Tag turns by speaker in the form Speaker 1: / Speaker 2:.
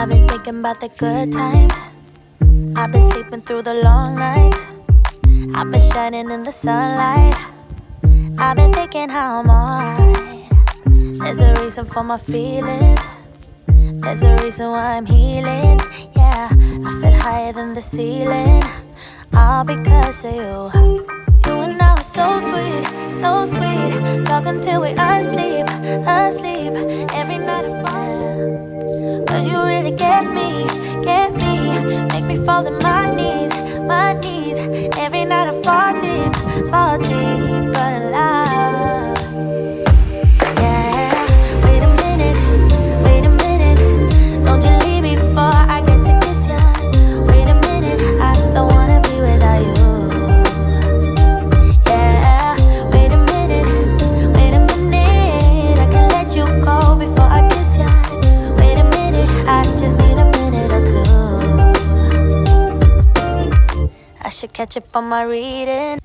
Speaker 1: I've been thinking about the good times. I've been sleeping through the long nights. I've been shining in the sunlight. I've been thinking how I'm alright. There's a reason for my feelings. There's a reason why I'm healing. Yeah, I feel higher than the ceiling. All because of you. You and I were so sweet, so sweet. Talking till we asleep, asleep. Every night I fall. Cause you really get me, get me. Make me fall to my knees, my knees. Every night I fall deep, but in love. Yeah, wait a minute, don't you leave me before I get to kiss ya. Wait a minute, I don't wanna be without you. Yeah, wait a minute, I can let you go before I kiss ya. Wait a minute, I just need a minute or two. I should catch up on my reading.